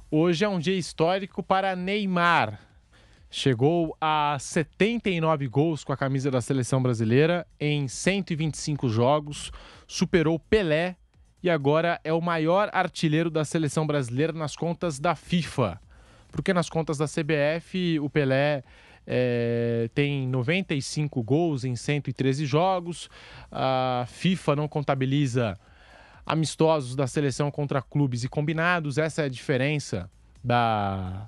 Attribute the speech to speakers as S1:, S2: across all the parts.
S1: Hoje é um dia histórico para Neymar. Chegou a 79 gols com a camisa da seleção brasileira em 125 jogos, superou Pelé e agora é o maior artilheiro da seleção brasileira nas contas da FIFA. Porque nas contas da CBF o Pelé tem 95 gols em 113 jogos, a FIFA não contabiliza amistosos da seleção contra clubes e combinados. Essa é a diferença da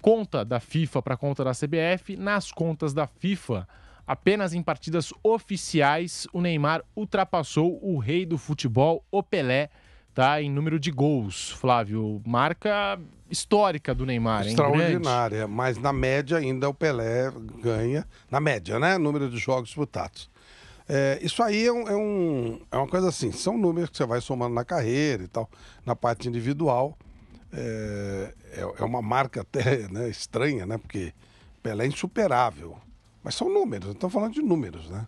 S1: conta da FIFA para a conta da CBF. Nas contas da FIFA, apenas em partidas oficiais, o Neymar ultrapassou o rei do futebol, o Pelé, tá, em número de gols. Flávio, marca histórica do Neymar, hein?
S2: Extraordinária,
S1: Grande.
S2: mas na média ainda o Pelé ganha, na média, né? Número de jogos disputados. Isso aí é uma coisa assim, são números que você vai somando na carreira e tal, na parte individual. É uma marca até, né, estranha, né? Porque Pelé é insuperável. Mas são números, estamos falando de números, né?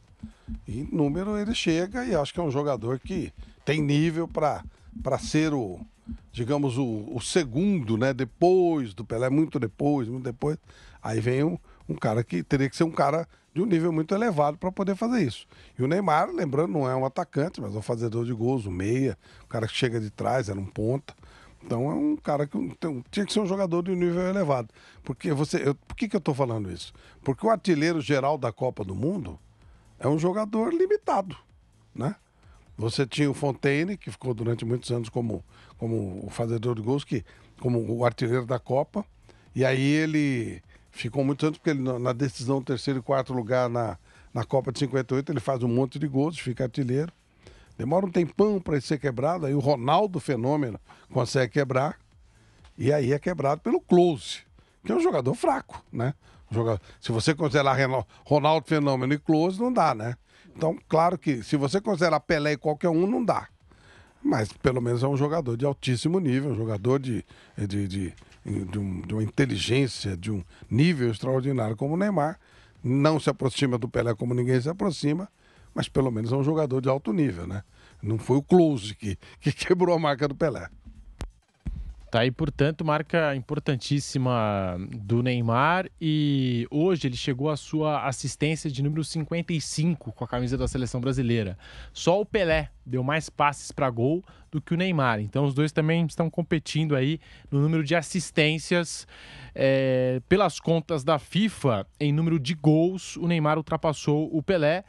S2: E número ele chega e acho que é um jogador que tem nível para ser digamos, o segundo, né? Depois do Pelé, muito depois. Aí vem um cara que teria que ser um cara de um nível muito elevado para poder fazer isso. E o Neymar, lembrando, não é um atacante, mas é um fazedor de gols, um meia, um cara que chega de trás, era um ponta. Então é um cara que tinha que ser um jogador de um nível elevado. Por que eu estou falando isso? Porque o artilheiro geral da Copa do Mundo é um jogador limitado, né? Você tinha o Fontaine, que ficou durante muitos anos como o fazedor de gols, como o artilheiro da Copa, e aí ele ficou muitos anos, porque ele, na decisão terceiro e quarto lugar na Copa de 58, ele faz um monte de gols, fica artilheiro. Demora um tempão para ele ser quebrado, aí o Ronaldo Fenômeno consegue quebrar, e aí é quebrado pelo Klose, que é um jogador fraco, né? Se você considerar Ronaldo Fenômeno e Klose, não dá, né? Então, claro que se você considerar Pelé e qualquer um, não dá. Mas pelo menos é um jogador de altíssimo nível, um jogador de uma inteligência, de um nível extraordinário como o Neymar. Não se aproxima do Pelé como ninguém se aproxima, mas pelo menos é um jogador de alto nível, né? Não foi o Klose que quebrou a marca do Pelé.
S1: Tá aí, portanto, marca importantíssima do Neymar, e hoje ele chegou à sua assistência de número 55 com a camisa da seleção brasileira. Só o Pelé deu mais passes para gol do que o Neymar, então os dois também estão competindo aí no número de assistências. Pelas contas da FIFA, em número de gols, o Neymar ultrapassou o Pelé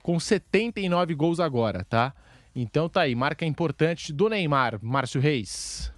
S1: com 79 gols agora, tá? Então tá aí, marca importante do Neymar, Márcio Reis.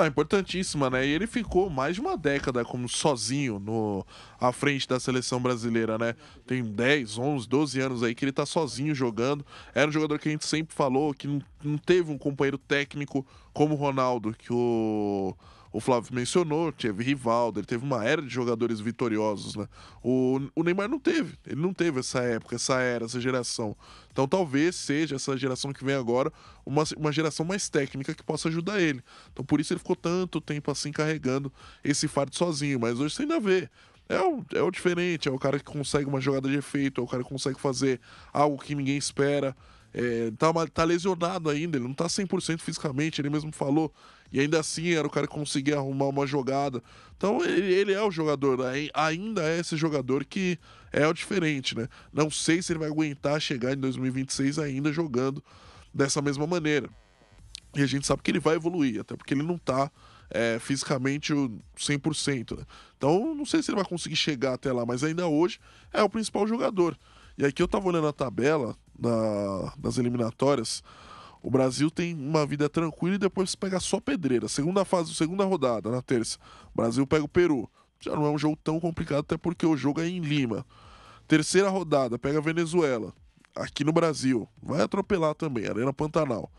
S3: Importantíssima, né? E ele ficou mais de uma década como sozinho à frente da seleção brasileira, né? Tem 10, 11, 12 anos aí que ele tá sozinho jogando. Era um jogador que a gente sempre falou que não teve um companheiro técnico como o Ronaldo, que o Flávio mencionou, teve Rivaldo, ele teve uma era de jogadores vitoriosos, né? O Neymar não teve, ele não teve essa época, essa era, essa geração. Então talvez seja essa geração que vem agora uma geração mais técnica que possa ajudar ele. Então por isso ele ficou tanto tempo assim carregando esse fardo sozinho, mas hoje você ainda vê. É o diferente, é o cara que consegue uma jogada de efeito, é o cara que consegue fazer algo que ninguém espera. Tá lesionado ainda, ele não tá 100% fisicamente, ele mesmo falou, e ainda assim era o cara que conseguia arrumar uma jogada. Então ele é o jogador, ainda é esse jogador que é o diferente, né? Não sei se ele vai aguentar chegar em 2026 ainda jogando dessa mesma maneira. E a gente sabe que ele vai evoluir, até porque ele não tá fisicamente 100%, né? Então não sei se ele vai conseguir chegar até lá, mas ainda hoje é o principal jogador. E aqui eu tava olhando a tabela das eliminatórias. O Brasil tem uma vida tranquila e depois pega só pedreira. Segunda rodada, na terça. O Brasil pega o Peru. Já não é um jogo tão complicado, até porque o jogo é em Lima. Terceira rodada, pega a Venezuela. Aqui no Brasil. Vai atropelar também, Arena Pantanal.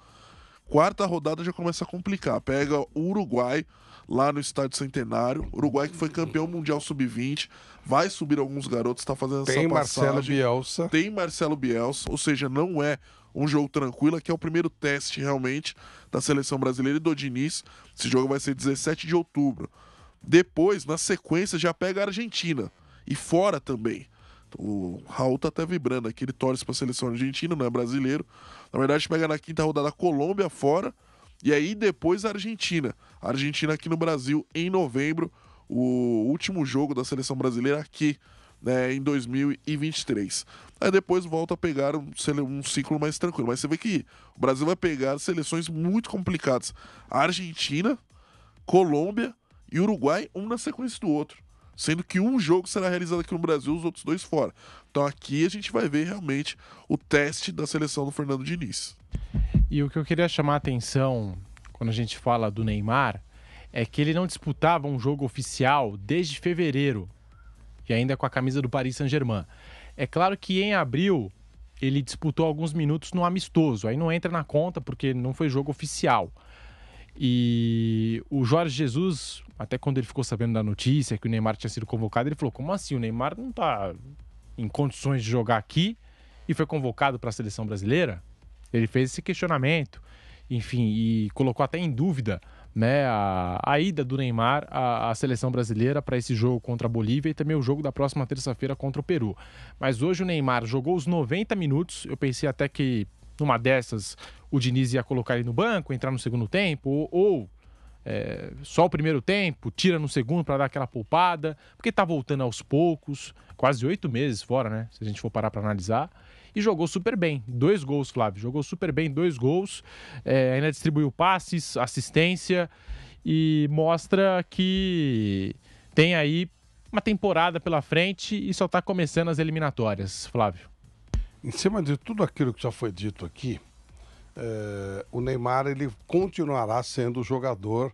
S3: Quarta rodada já começa a complicar. Pega o Uruguai, lá no Estádio Centenário. Uruguai que foi campeão mundial sub-20. Vai subir alguns garotos, tá fazendo essa passagem. Tem Marcelo Bielsa. Ou seja, não é um jogo tranquilo. Aqui é o primeiro teste, realmente, da seleção brasileira e do Diniz. Esse jogo vai ser 17 de outubro. Depois, na sequência, já pega a Argentina. E fora também. O Raul tá até vibrando aqui, ele torce pra seleção argentina, não é brasileiro. Na verdade, pega na quinta rodada a Colômbia fora, e aí depois a Argentina. A Argentina aqui no Brasil em novembro, o último jogo da seleção brasileira aqui, né, em 2023. Aí depois volta a pegar um ciclo mais tranquilo. Mas você vê que o Brasil vai pegar seleções muito complicadas. A Argentina, Colômbia e Uruguai, um na sequência do outro. Sendo que um jogo será realizado aqui no Brasil, os outros dois fora. Então aqui a gente vai ver realmente o teste da seleção do Fernando Diniz.
S1: E o que eu queria chamar a atenção quando a gente fala do Neymar é que ele não disputava um jogo oficial desde fevereiro, e ainda com a camisa do Paris Saint-Germain. É claro que em abril ele disputou alguns minutos no amistoso, aí não entra na conta porque não foi jogo oficial. E o Jorge Jesus, até quando ele ficou sabendo da notícia que o Neymar tinha sido convocado, ele falou: como assim? O Neymar não está em condições de jogar aqui e foi convocado para a seleção brasileira? Ele fez esse questionamento, enfim, e colocou até em dúvida, né, a ida do Neymar à seleção brasileira para esse jogo contra a Bolívia e também o jogo da próxima terça-feira contra o Peru. Mas hoje o Neymar jogou os 90 minutos, eu pensei até que numa dessas o Diniz ia colocar ele no banco, entrar no segundo tempo, ou só o primeiro tempo, tira no segundo para dar aquela poupada, porque tá voltando aos poucos, quase 8 meses fora, né, se a gente for parar para analisar. E jogou super bem, 2 gols, Flávio, jogou super bem, 2 gols, ainda distribuiu passes, assistência e mostra que tem aí uma temporada pela frente e só está começando as eliminatórias, Flávio.
S2: Em cima de tudo aquilo que já foi dito aqui, o Neymar ele continuará sendo o jogador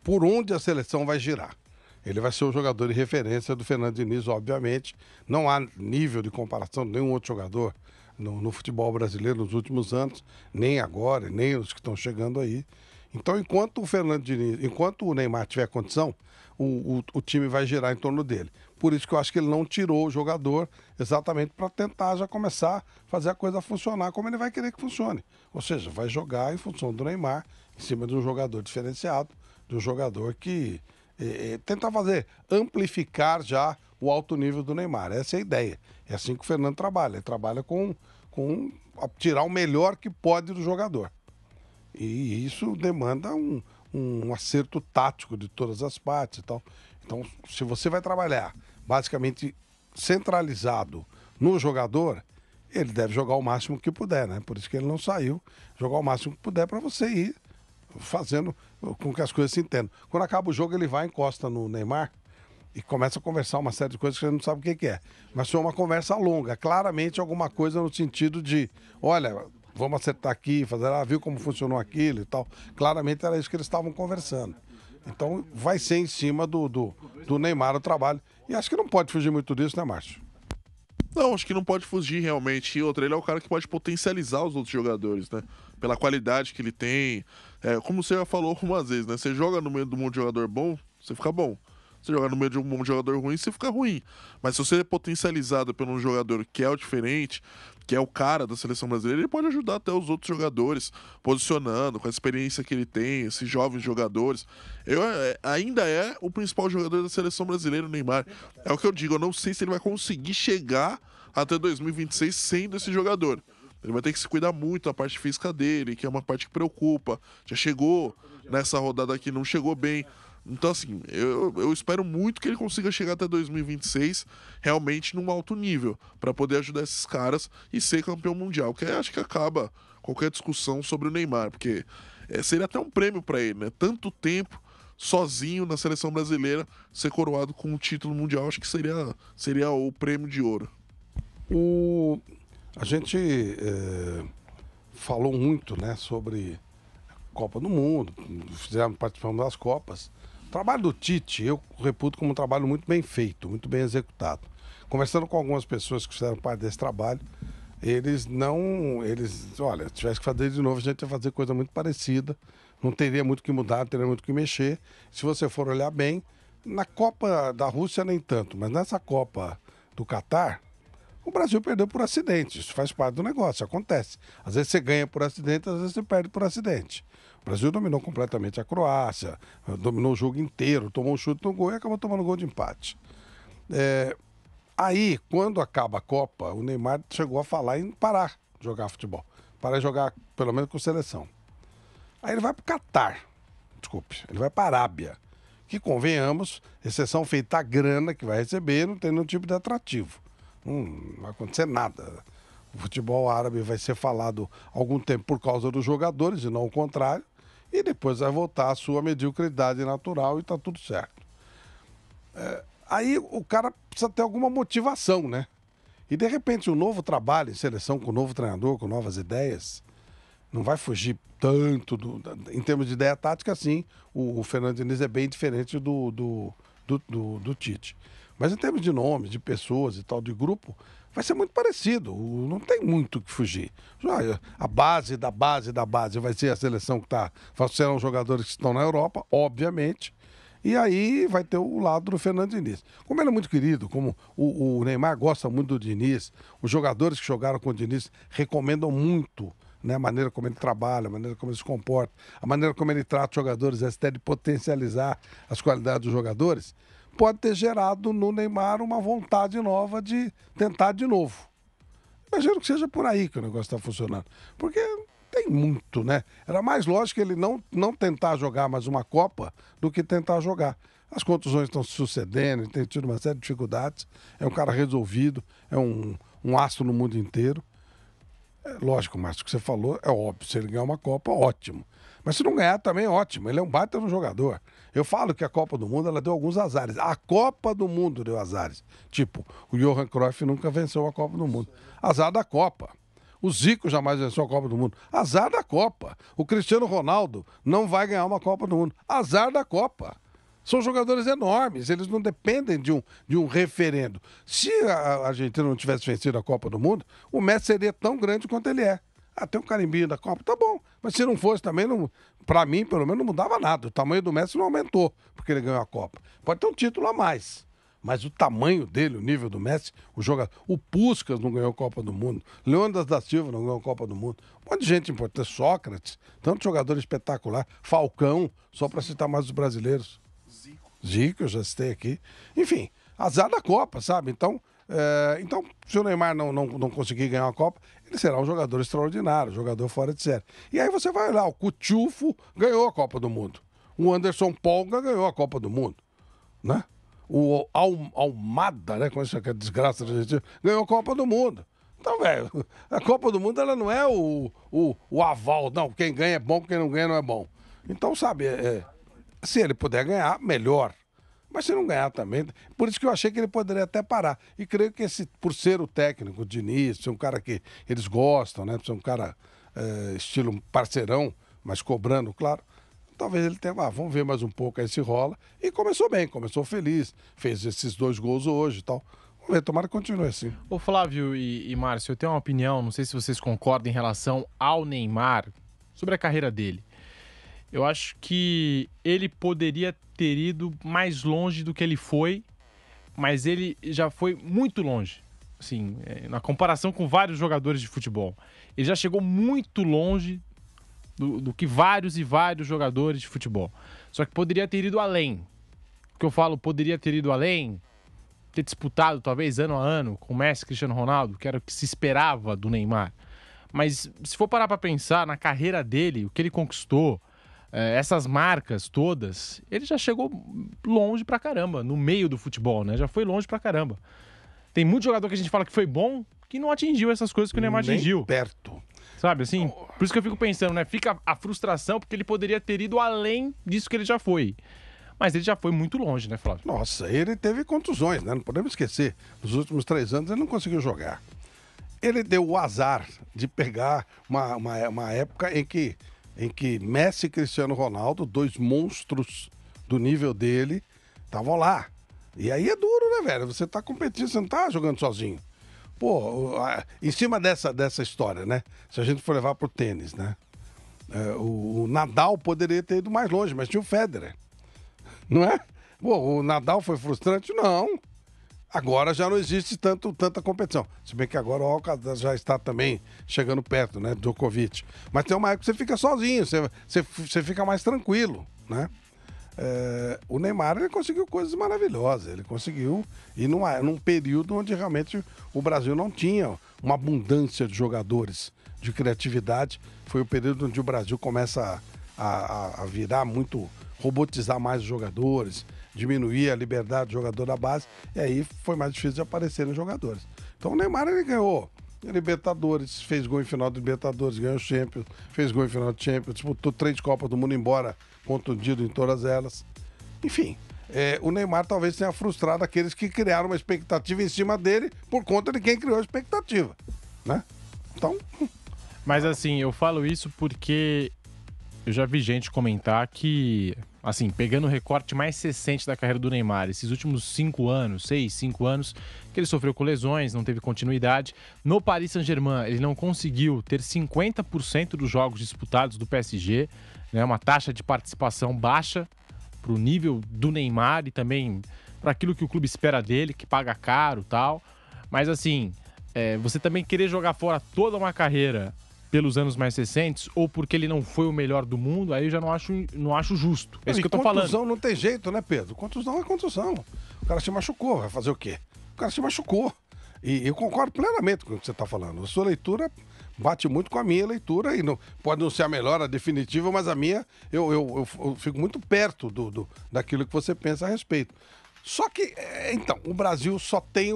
S2: por onde a seleção vai girar. Ele vai ser o jogador de referência do Fernando Diniz, obviamente. Não há nível de comparação de nenhum outro jogador no futebol brasileiro nos últimos anos, nem agora, nem os que estão chegando aí. Então, enquanto o Neymar tiver condição, o time vai girar em torno dele. Por isso que eu acho que ele não tirou o jogador exatamente para tentar já começar a fazer a coisa funcionar como ele vai querer que funcione. Ou seja, vai jogar em função do Neymar, em cima de um jogador diferenciado, de um jogador que tentar amplificar já o alto nível do Neymar. Essa é a ideia. É assim que o Fernando trabalha. Ele trabalha com tirar o melhor que pode do jogador. E isso demanda um acerto tático de todas as partes e tal. Então, se você vai trabalhar basicamente centralizado no jogador, ele deve jogar o máximo que puder, né? Por isso que ele não saiu. Jogar o máximo que puder para você ir fazendo com que as coisas se entendam. Quando acaba o jogo, ele vai, encosta no Neymar e começa a conversar uma série de coisas que você não sabe o que é. Mas foi uma conversa longa, claramente alguma coisa no sentido de, olha, vamos acertar aqui, viu como funcionou aquilo e tal. Claramente era isso que eles estavam conversando. Então vai ser em cima do Neymar o trabalho. E acho que não pode fugir muito disso, né, Márcio?
S3: Não, acho que não pode fugir realmente. E outra, ele é o cara que pode potencializar os outros jogadores, né? Pela qualidade que ele tem. Como você já falou algumas vezes, né? Você joga no meio de um jogador bom, você fica bom. Você joga no meio de um jogador ruim, você fica ruim. Mas se você é potencializado por um jogador que é o diferente, que é o cara da seleção brasileira, ele pode ajudar até os outros jogadores, posicionando, com a experiência que ele tem, esses jovens jogadores. Ainda é o principal jogador da seleção brasileira, o Neymar. É o que eu digo, eu não sei se ele vai conseguir chegar até 2026 sendo esse jogador. Ele vai ter que se cuidar muito da parte física dele, que é uma parte que preocupa. Já chegou nessa rodada aqui, não chegou bem. Então, assim, eu espero muito que ele consiga chegar até 2026 realmente num alto nível, para poder ajudar esses caras e ser campeão mundial, que acho que acaba qualquer discussão sobre o Neymar, porque seria até um prêmio para ele, né? Tanto tempo sozinho na seleção brasileira, ser coroado com um título mundial, acho que seria o prêmio de ouro.
S2: A gente falou muito, né, sobre Copa do Mundo, participamos das Copas. O trabalho do Tite, eu reputo como um trabalho muito bem feito, muito bem executado. Conversando com algumas pessoas que fizeram parte desse trabalho, olha, se tivesse que fazer de novo, a gente ia fazer coisa muito parecida, não teria muito o que mudar, não teria muito o que mexer. Se você for olhar bem, na Copa da Rússia nem tanto, mas nessa Copa do Catar, o Brasil perdeu por acidente, isso faz parte do negócio, acontece. Às vezes você ganha por acidente, às vezes você perde por acidente. O Brasil dominou completamente a Croácia, dominou o jogo inteiro, tomou um chute no gol e acabou tomando gol de empate. Aí, quando acaba a Copa, o Neymar chegou a falar em parar de jogar futebol, parar de jogar pelo menos com seleção. Aí ele vai para o Catar, desculpe, ele vai para a Arábia, que convenhamos, exceção feita a grana que vai receber, não tem nenhum tipo de atrativo. Não vai acontecer nada. O futebol árabe vai ser falado algum tempo por causa dos jogadores e não o contrário, e depois vai voltar à sua mediocridade natural e está tudo certo. Aí o cara precisa ter alguma motivação, né? E de repente um novo trabalho em seleção com um novo treinador, com novas ideias, não vai fugir tanto em termos de ideia tática, sim. O Fernando Diniz é bem diferente do Tite. Mas em termos de nomes, de pessoas e tal, de grupo, vai ser muito parecido. Não tem muito o que fugir. A base da base da base vai ser a seleção que está. Serão os jogadores que estão na Europa, obviamente. E aí vai ter o lado do Fernando Diniz. Como ele é muito querido, como o Neymar gosta muito do Diniz, os jogadores que jogaram com o Diniz recomendam muito, né, a maneira como ele trabalha, a maneira como ele se comporta, a maneira como ele trata os jogadores, até de potencializar as qualidades dos jogadores, pode ter gerado no Neymar uma vontade nova de tentar de novo. Imagino que seja por aí que o negócio está funcionando. Porque tem muito, né? Era mais lógico ele não tentar jogar mais uma Copa do que tentar jogar. As contusões estão se sucedendo, ele tem tido uma série de dificuldades, é um cara resolvido, é um astro no mundo inteiro. Lógico, Márcio, o que você falou é óbvio. Se ele ganhar uma Copa, ótimo. Mas se não ganhar, também é ótimo. Ele é um baita no jogador. Eu falo que a Copa do Mundo ela deu alguns azares. A Copa do Mundo deu azares. Tipo, o Johan Cruyff nunca venceu a Copa do Mundo. Azar da Copa. O Zico jamais venceu a Copa do Mundo. Azar da Copa. O Cristiano Ronaldo não vai ganhar uma Copa do Mundo. Azar da Copa. São jogadores enormes, eles não dependem de um referendo. Se a Argentina não tivesse vencido a Copa do Mundo, o Messi seria tão grande quanto ele é. Tem um carimbinho da Copa, tá bom. Mas se não fosse também, para mim, pelo menos, não mudava nada. O tamanho do Messi não aumentou, porque ele ganhou a Copa. Pode ter um título a mais. Mas o tamanho dele, o nível do Messi, o Puskás não ganhou a Copa do Mundo, Leônidas da Silva não ganhou a Copa do Mundo, um monte de gente importante, Sócrates, tanto jogador espetacular, Falcão, só para citar mais os brasileiros. Zico, eu já citei aqui. Enfim, azar da Copa, sabe? Então, se o Neymar não conseguir ganhar uma Copa, ele será um jogador extraordinário, um jogador fora de série. E aí você vai olhar, o Cutufo ganhou a Copa do Mundo. O Anderson Polga ganhou a Copa do Mundo, né? O Almada, né? Com essa desgraça da gente, ganhou a Copa do Mundo. Então, velho, a Copa do Mundo ela não é o aval, não. Quem ganha é bom, quem não ganha não é bom. Então, sabe, se ele puder ganhar, melhor. Mas se não ganhar também, por isso que eu achei que ele poderia até parar. E creio que por ser o técnico, o Diniz, ser um cara que eles gostam, né? Ser um cara estilo parceirão, mas cobrando, claro. Talvez ele tenha, vamos ver mais um pouco aí se rola. E começou bem, começou feliz. Fez esses 2 gols hoje e tal. Vamos ver, tomara que continue assim.
S1: Ô Flávio e Márcio, eu tenho uma opinião, não sei se vocês concordam em relação ao Neymar, sobre a carreira dele. Eu acho que ele poderia ter ido mais longe do que ele foi, mas ele já foi muito longe. Assim, na comparação com vários jogadores de futebol. Ele já chegou muito longe do que vários e vários jogadores de futebol. Só que poderia ter ido além. O que eu falo, poderia ter ido além, ter disputado talvez ano a ano com o Messi e Cristiano Ronaldo, que era o que se esperava do Neymar. Mas se for parar para pensar na carreira dele, o que ele conquistou, essas marcas todas, ele já chegou longe pra caramba, no meio do futebol, né? Já foi longe pra caramba. Tem muito jogador que a gente fala que foi bom, que não atingiu essas coisas que o Neymar atingiu.
S2: Nem perto.
S1: Sabe, assim? Por isso que eu fico pensando, né? Fica a frustração, porque ele poderia ter ido além disso que ele já foi. Mas ele já foi muito longe, né, Flávio?
S2: Nossa, ele teve contusões, né? Não podemos esquecer. Nos últimos 3 anos ele não conseguiu jogar. Ele deu o azar de pegar uma época em que Messi e Cristiano Ronaldo, 2 monstros do nível dele, estavam lá. E aí é duro, né, velho? Você tá competindo, você não tá jogando sozinho. Pô, em cima dessa história, né? Se a gente for levar pro tênis, né? O Nadal poderia ter ido mais longe, mas tinha o Federer. Não é? Pô, o Nadal foi frustrante? Não. Agora já não existe tanta competição. Se bem que agora o Alcaraz já está também chegando perto, né? Djokovic. Mas tem uma época que você fica sozinho, você fica mais tranquilo, né? O Neymar, ele conseguiu coisas maravilhosas. Ele conseguiu ir num período onde realmente o Brasil não tinha uma abundância de jogadores de criatividade. Foi o período onde o Brasil começa a virar muito, robotizar mais os jogadores, diminuir a liberdade do jogador da base, e aí foi mais difícil de aparecerem jogadores. Então o Neymar, ele ganhou Libertadores, fez gol em final de Libertadores, ganhou Champions, fez gol em final de Champions, disputou 3 Copas do Mundo, embora contundido em todas elas. Enfim, o Neymar talvez tenha frustrado aqueles que criaram uma expectativa em cima dele por conta de quem criou a expectativa, né? Então...
S1: Mas assim, eu falo isso porque eu já vi gente comentar que, assim, pegando o recorte mais recente da carreira do Neymar, esses últimos 5 anos, 5 anos, que ele sofreu com lesões, não teve continuidade. No Paris Saint-Germain, ele não conseguiu ter 50% dos jogos disputados do PSG, né, uma taxa de participação baixa para o nível do Neymar e também para aquilo que o clube espera dele, que paga caro e tal. Mas assim, você também querer jogar fora toda uma carreira pelos anos mais recentes, ou porque ele não foi o melhor do mundo, aí eu já não acho justo. É isso que eu tô falando.
S2: Contusão não tem jeito, né, Pedro? Contusão é contusão. O cara se machucou, vai fazer o quê? O cara se machucou. E eu concordo plenamente com o que você está falando. A sua leitura bate muito com a minha leitura, e não, pode não ser a melhor, a definitiva, mas a minha, eu fico muito perto daquilo que você pensa a respeito. Só que, então, o Brasil só tem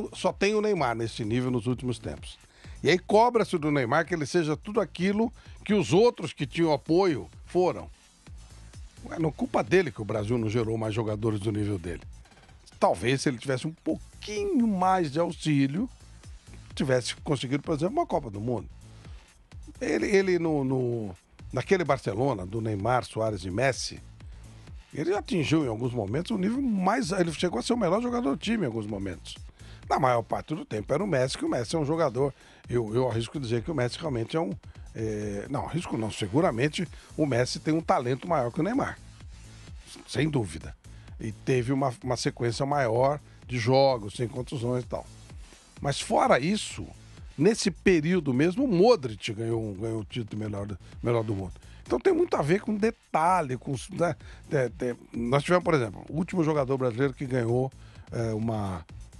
S2: o Neymar nesse nível nos últimos tempos. E aí cobra-se do Neymar que ele seja tudo aquilo que os outros que tinham apoio foram. Não é culpa dele que o Brasil não gerou mais jogadores do nível dele. Talvez se ele tivesse um pouquinho mais de auxílio, tivesse conseguido, por exemplo, uma Copa do Mundo. Ele naquele Barcelona, do Neymar, Suárez e Messi, ele atingiu em alguns momentos o nível mais... Ele chegou a ser o melhor jogador do time em alguns momentos. Na maior parte do tempo era o Messi, que o Messi é um jogador... Eu arrisco dizer que o Messi realmente é um... não, arrisco não. Seguramente o Messi tem um talento maior que o Neymar. Sem dúvida. E teve uma sequência maior de jogos, sem contusões e tal. Mas fora isso, nesse período mesmo, o Modric ganhou o título melhor do mundo. Então tem muito a ver com detalhe. Né? Nós tivemos, por exemplo, o último jogador brasileiro que ganhou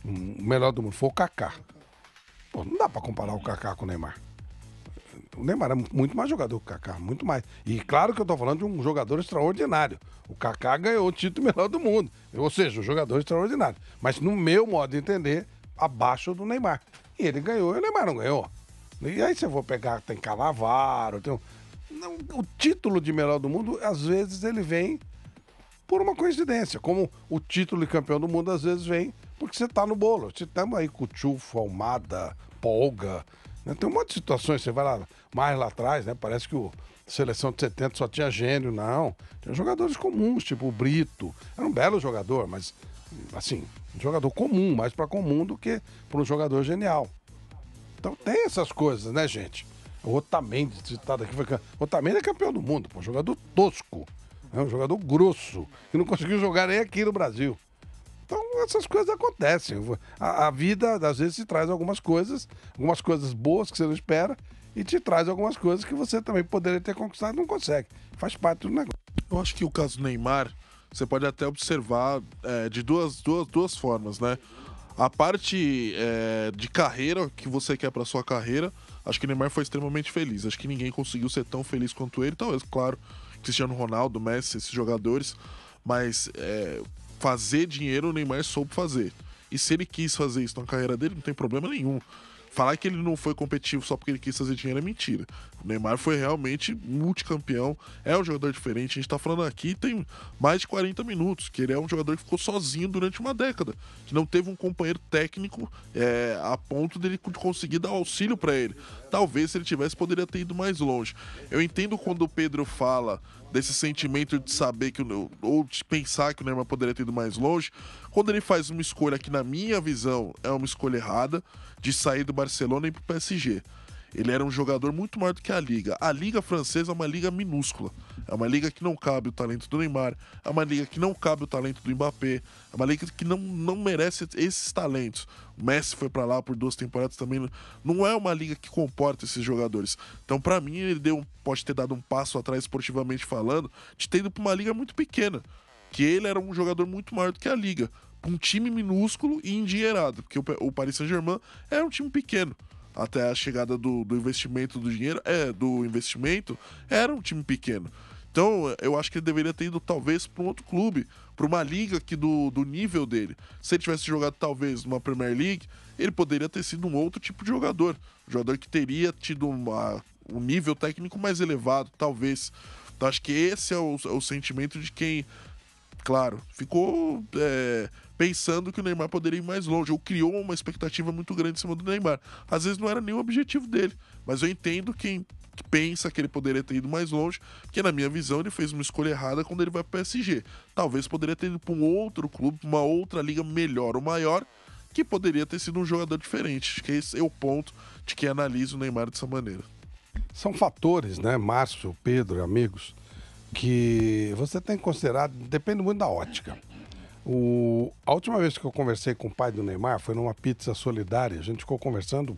S2: o melhor do mundo foi o Kaká. Pô, não dá pra comparar o Kaká com o Neymar. O Neymar é muito mais jogador que o Kaká, muito mais. E claro que eu tô falando de um jogador extraordinário. O Kaká ganhou o título melhor do mundo. Ou seja, um jogador extraordinário. Mas no meu modo de entender, abaixo do Neymar. E ele ganhou e o Neymar não ganhou. E aí você for pegar, tem Cannavaro, o título de melhor do mundo, às vezes ele vem por uma coincidência. Como o título de campeão do mundo, às vezes vem porque você tá no bolo. Você tá aí com o Tchufo, Almada, Polga, né? Tem um monte de situações, você vai mais lá atrás, né? Parece que a seleção de 70 só tinha gênio, não. Tinha jogadores comuns, tipo o Brito. Era um belo jogador, mas, assim, um jogador comum, mais pra comum do que pra um jogador genial. Então tem essas coisas, né, gente? O Otamendi, citado aqui, o Otamendi é campeão do mundo, pô, um jogador tosco, né? Um jogador grosso, que não conseguiu jogar nem aqui no Brasil. Então, essas coisas acontecem. A vida, às vezes, te traz algumas coisas boas que você não espera, e te traz algumas coisas que você também poderia ter conquistado e não consegue. Faz parte do negócio.
S3: Eu acho que o caso do Neymar, você pode até observar de duas formas, né? A parte de carreira que você quer para sua carreira, acho que o Neymar foi extremamente feliz. Acho que ninguém conseguiu ser tão feliz quanto ele. Talvez, claro, Cristiano Ronaldo, Messi, esses jogadores, mas... fazer dinheiro o Neymar soube fazer. E se ele quis fazer isso na carreira dele, não tem problema nenhum. Falar que ele não foi competitivo só porque ele quis fazer dinheiro é mentira. O Neymar foi realmente multicampeão, é um jogador diferente. A gente tá falando aqui tem mais de 40 minutos, que ele é um jogador que ficou sozinho durante uma década, que não teve um companheiro técnico a ponto dele conseguir dar auxílio para ele. Talvez, se ele tivesse, poderia ter ido mais longe. Eu entendo quando o Pedro fala desse sentimento de saber ou de pensar que o Neymar poderia ter ido mais longe, quando ele faz uma escolha que, na minha visão, é uma escolha errada, de sair do Barcelona e ir pro PSG. Ele era um jogador muito maior do que a Liga. A Liga francesa é uma liga minúscula. É uma liga que não cabe o talento do Neymar. É uma liga que não cabe o talento do Mbappé. É uma liga que não merece esses talentos. O Messi foi pra lá por 2 temporadas também. Não é uma liga que comporta esses jogadores. Então, pra mim, ele pode ter dado um passo atrás, esportivamente falando, de ter ido pra uma liga muito pequena. Que ele era um jogador muito maior do que a Liga. Um time minúsculo e endinheirado. Porque o Paris Saint-Germain era um time pequeno. Até a chegada do investimento do dinheiro, do investimento, era um time pequeno. Então, eu acho que ele deveria ter ido, talvez, para um outro clube, para uma liga aqui do nível dele. Se ele tivesse jogado, talvez, numa Premier League, ele poderia ter sido um outro tipo de jogador. Um jogador que teria tido um nível técnico mais elevado, talvez. Então, acho que esse é o sentimento de quem, claro, ficou pensando que o Neymar poderia ir mais longe, ou criou uma expectativa muito grande em cima do Neymar. Às vezes não era nem o objetivo dele, mas eu entendo quem pensa que ele poderia ter ido mais longe, porque na minha visão ele fez uma escolha errada quando ele vai para o PSG. Talvez poderia ter ido para um outro clube, uma outra liga melhor ou maior, que poderia ter sido um jogador diferente. Acho que esse é o ponto de quem analisa o Neymar dessa maneira.
S2: São fatores, né, Márcio, Pedro, amigos, que você tem que considerar, depende muito da ótica. A última vez que eu conversei com o pai do Neymar foi numa pizza solidária, a gente ficou conversando,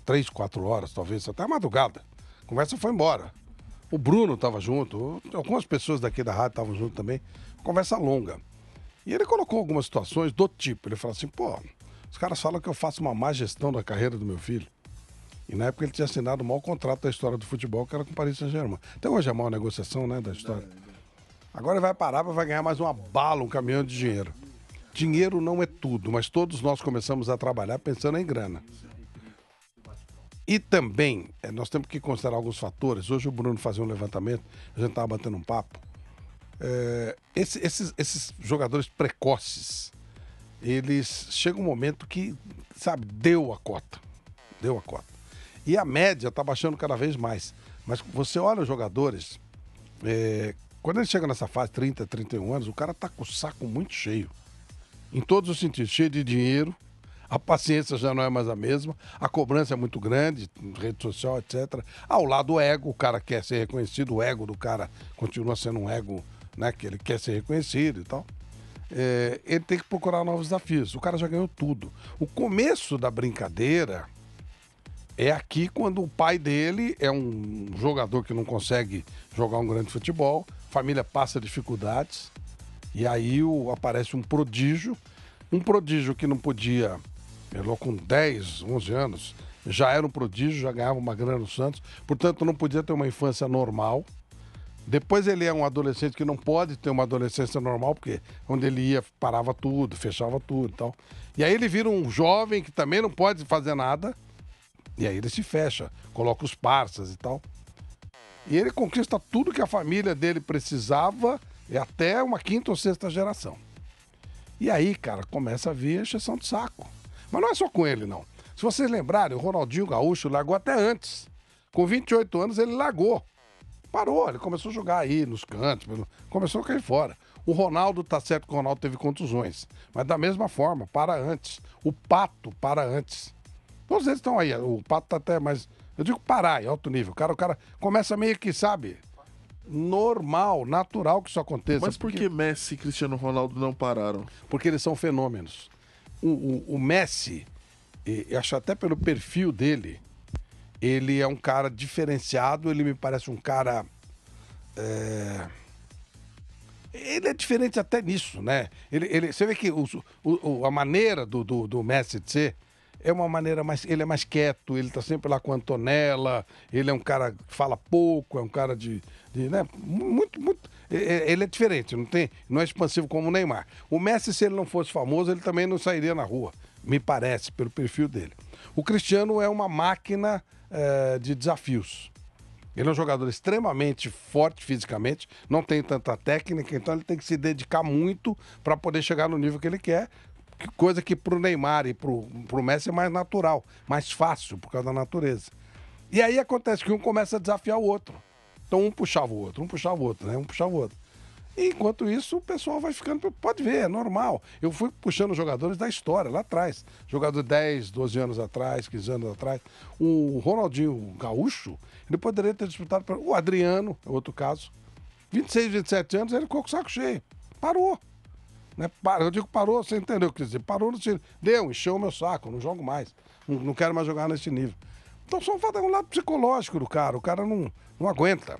S2: 3, 4 horas, talvez, até a madrugada. A conversa foi embora. O Bruno estava junto, algumas pessoas daqui da rádio estavam junto também. Conversa longa. E ele colocou algumas situações do tipo, ele falou assim, os caras falam que eu faço uma má gestão da carreira do meu filho. E na época ele tinha assinado o maior contrato da história do futebol, que era com o Paris Saint-Germain. Até hoje é a maior negociação, né, da história. Agora ele vai parar, vai ganhar mais uma bala, um caminhão de dinheiro. Dinheiro não é tudo, mas todos nós começamos a trabalhar pensando em grana. E também, nós temos que considerar alguns fatores. Hoje o Bruno fazia um levantamento, a gente estava batendo um papo. Esses jogadores precoces, eles chegam um momento que, deu a cota. Deu a cota. E a média está baixando cada vez mais. Mas você olha os jogadores, quando ele chega nessa fase, 30, 31 anos, o cara está com o saco muito cheio. Em todos os sentidos, cheio de dinheiro. A paciência já não é mais a mesma, a cobrança é muito grande, rede social, etc. Ao lado do ego, o cara quer ser reconhecido, o ego do cara continua sendo um ego, né, que ele quer ser reconhecido e tal. Ele tem que procurar novos desafios. O cara já ganhou tudo. O começo da brincadeira é aqui quando o pai dele é um jogador que não consegue jogar um grande futebol, a família passa dificuldades, e aí aparece um prodígio que não podia... Ele com 10, 11 anos, já era um prodígio, já ganhava uma grana no Santos, portanto não podia ter uma infância normal. Depois ele é um adolescente que não pode ter uma adolescência normal, porque onde ele ia parava tudo, fechava tudo e tal. E aí ele vira um jovem que também não pode fazer nada, e aí ele se fecha, coloca os parças e tal. E ele conquista tudo que a família dele precisava, até uma 5ª ou 6ª geração. E aí, cara, começa a vir a encheção de saco. Mas não é só com ele, não. Se vocês lembrarem, o Ronaldinho Gaúcho largou até antes. Com 28 anos ele largou. Parou, ele começou a jogar aí nos cantos, começou a cair fora. O Ronaldo, tá certo que o Ronaldo teve contusões, mas da mesma forma, para antes. O Pato para antes. Todos eles estão aí, o Pato tá até mais... Eu digo parar, em alto nível. O cara começa meio que, normal, natural que isso aconteça.
S3: Mas por que Messi e Cristiano Ronaldo não pararam?
S2: Porque eles são fenômenos. O Messi, eu acho até pelo perfil dele, ele é um cara diferenciado, ele me parece um cara... Ele é diferente até nisso, né? Você vê que a maneira do Messi de ser é uma maneira mais... Ele é mais quieto, ele tá sempre lá com a Antonella, ele é um cara que fala pouco, é um cara né? Muito... Ele é diferente, não é expansivo como o Neymar. O Messi, se ele não fosse famoso, ele também não sairia na rua, me parece, pelo perfil dele. O Cristiano é uma máquina de desafios. Ele é um jogador extremamente forte fisicamente, não tem tanta técnica, então ele tem que se dedicar muito para poder chegar no nível que ele quer, coisa que pro Neymar e pro Messi é mais natural, mais fácil, por causa da natureza. E aí acontece que um começa a desafiar o outro. Então um puxava o outro, né? Um puxava o outro. E enquanto isso, o pessoal vai ficando... Pode ver, é normal. Eu fui puxando jogadores da história, lá atrás. Jogador 10, 12 anos atrás, 15 anos atrás. O Ronaldinho Gaúcho, ele poderia ter disputado... O Adriano, é outro caso. 26, 27 anos, ele ficou com o saco cheio. Parou. Né? Eu digo parou, você entendeu o que quer dizer? Parou no tiro. Encheu o meu saco, não jogo mais. Não quero mais jogar nesse nível. Então só falta um lado psicológico do cara. O cara não aguenta.